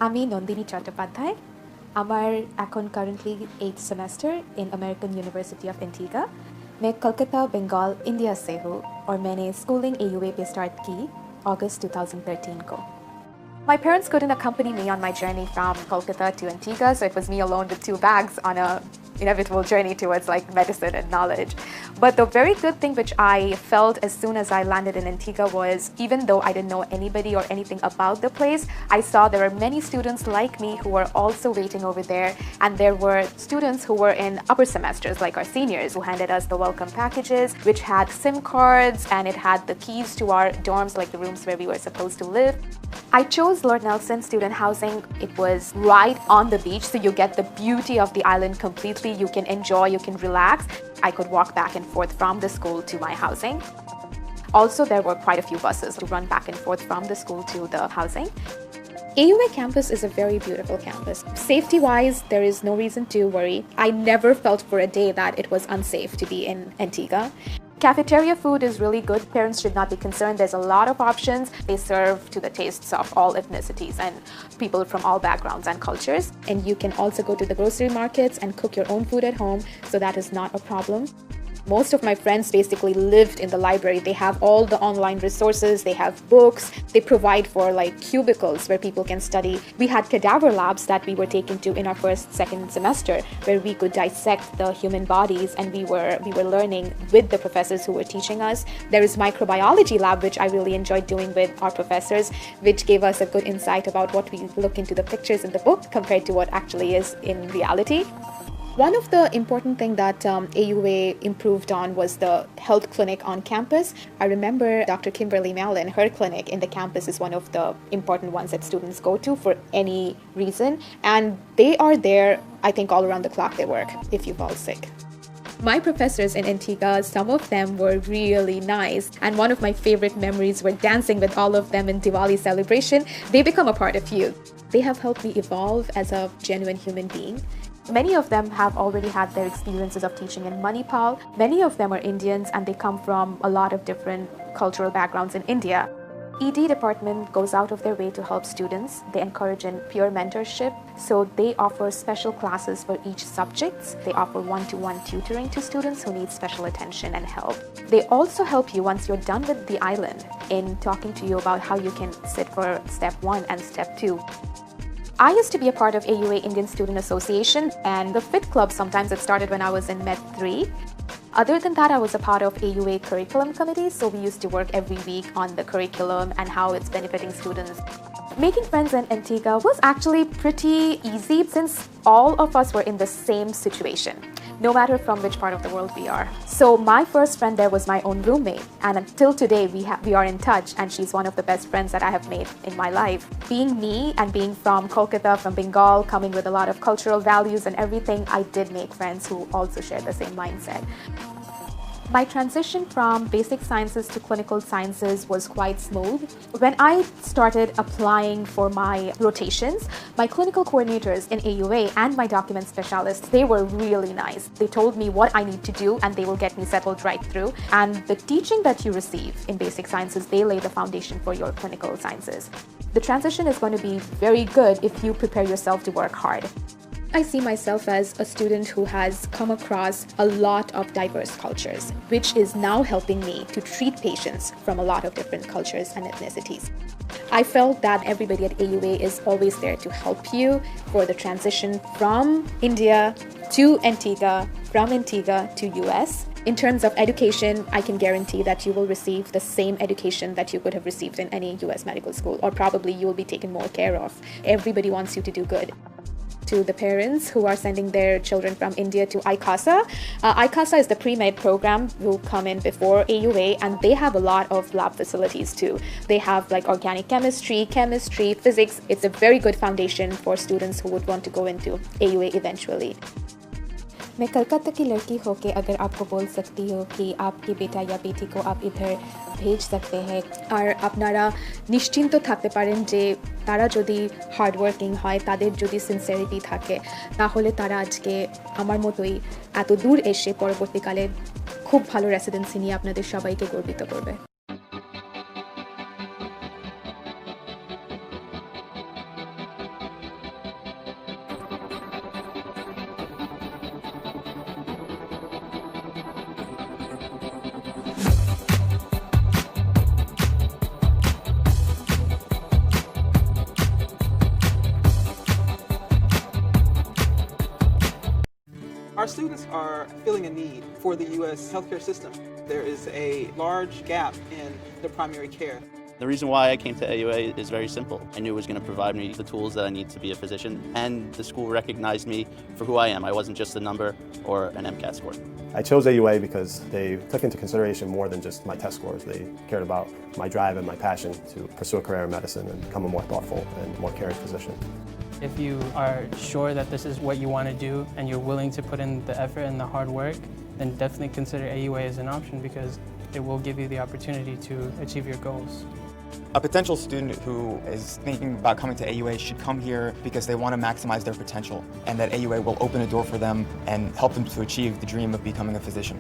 আমি নন্দিনী চট্টোপাধ্যায়। আমার এখন currently 8th semester in American University of Antigua। मैं कोलकाता बंगाल इंडिया से हूँ और मैंने स्कूलिंग AUA पे स्टार्ट की अगस्त 2013 को। My parents couldn't accompany me on my journey from Kolkata to Antigua, so it was me alone with 2 bags on a inevitable journey towards like medicine and knowledge. But the very good thing which I felt as soon as I landed in Antigua was, even though I didn't know anybody or anything about the place, I saw there were many students like me who were also waiting over there, and there were students who were in upper semesters like our seniors who handed us the welcome packages which had SIM cards and it had the keys to our dorms, like the rooms where we were supposed to live. I chose Lord Nelson student housing. It was right on the beach, so you get the beauty of the island completely. You can enjoy, you can relax. I could walk back and forth from the school to my housing. Also, there were quite a few buses to run back and forth from the school to the housing. AUA campus is a very beautiful campus. Safety-wise, there is no reason to worry. I never felt for a day that it was unsafe to be in Antigua. Cafeteria food is really good. Parents should not be concerned. There's a lot of options. They serve to the tastes of all ethnicities and people from all backgrounds and cultures. And you can also go to the grocery markets and cook your own food at home, so that is not a problem. Most of my friends basically lived in the library. They have all the online resources, they have books, they provide for like cubicles where people can study. We had cadaver labs that we were taken to in our second semester where we could dissect the human bodies, and we were learning with the professors who were teaching us. There is microbiology lab which I really enjoyed doing with our professors, which gave us a good insight about what we look into the pictures in the book compared to what actually is in reality. One of the important things that AUA improved on was the health clinic on campus. I remember Dr. Kimberly Mallon, her clinic in the campus is one of the important ones that students go to for any reason. And they are there, I think, all around the clock they work if you fall sick. My professors in Antigua, some of them were really nice. And one of my favorite memories were dancing with all of them in Diwali celebration. They become a part of you. They have helped me evolve as a genuine human being. Many of them have already had their experiences of teaching in Manipal. Many of them are Indians and they come from a lot of different cultural backgrounds in India. ED department goes out of their way to help students. They encourage in peer mentorship, so they offer special classes for each subject. They offer one-to-one tutoring to students who need special attention and help. They also help you once you're done with the island in talking to you about how you can sit for step 1 and step 2. I used to be a part of AUA Indian Student Association and the FIT Club. Sometimes it started when I was in Med 3. Other than that, I was a part of AUA curriculum committee, so we used to work every week on the curriculum and how it's benefiting students. Making friends in Antigua was actually pretty easy since all of us were in the same situation, no matter from which part of the world we are. So my first friend there was my own roommate, and until today we are in touch, and she's one of the best friends that I have made in my life. Being me and being from Kolkata, from Bengal, coming with a lot of cultural values and everything, I did make friends who also share the same mindset. My transition from basic sciences to clinical sciences was quite smooth. When I started applying for my rotations, my clinical coordinators in AUA and my document specialists, they were really nice. They told me what I need to do and they will get me settled right through. And the teaching that you receive in basic sciences, they lay the foundation for your clinical sciences. The transition is going to be very good if you prepare yourself to work hard. I see myself as a student who has come across a lot of diverse cultures, which is now helping me to treat patients from a lot of different cultures and ethnicities. I felt that everybody at AUA is always there to help you for the transition from India to Antigua, from Antigua to US. In terms of education, I can guarantee that you will receive the same education that you could have received in any US medical school, or probably you will be taken more care of. Everybody wants you to do good. To the parents who are sending their children from India to ICASA. ICASA is the pre-med program who come in before AUA, and they have a lot of lab facilities too. They have like organic chemistry, physics. It's a very good foundation for students who would want to go into AUA eventually. मैं कलकत्ता की लड़की होके अगर आपको बोल सकती हूँ कि आपके बेटा या बेटी को आप इधर भेज सकते हैं और আপনারা নিশ্চিন্ত থাকতে পারেন যে তারা যদি হার্ড ওয়ার্কিং হয়, তাদের যদি সিনসিয়ারিটি থাকে, তাহলে তারা আজকে আমার মতোই এত দূর এসে পরবর্তীকালে খুব ভালো রেসিডেন্সি নিয়ে আপনাদের সবাইকে গর্বিত করবে। Our students are feeling a need for the U.S. healthcare system. There is a large gap in the primary care. The reason why I came to AUA is very simple. I knew it was going to provide me the tools that I need to be a physician, and the school recognized me for who I am. I wasn't just a number or an MCAT score. I chose AUA because they took into consideration more than just my test scores. They cared about my drive and my passion to pursue a career in medicine and become a more thoughtful and more caring physician. If you are sure that this is what you want to do and you're willing to put in the effort and the hard work, then definitely consider AUA as an option because it will give you the opportunity to achieve your goals. A potential student who is thinking about coming to AUA should come here because they want to maximize their potential, and that AUA will open a door for them and help them to achieve the dream of becoming a physician.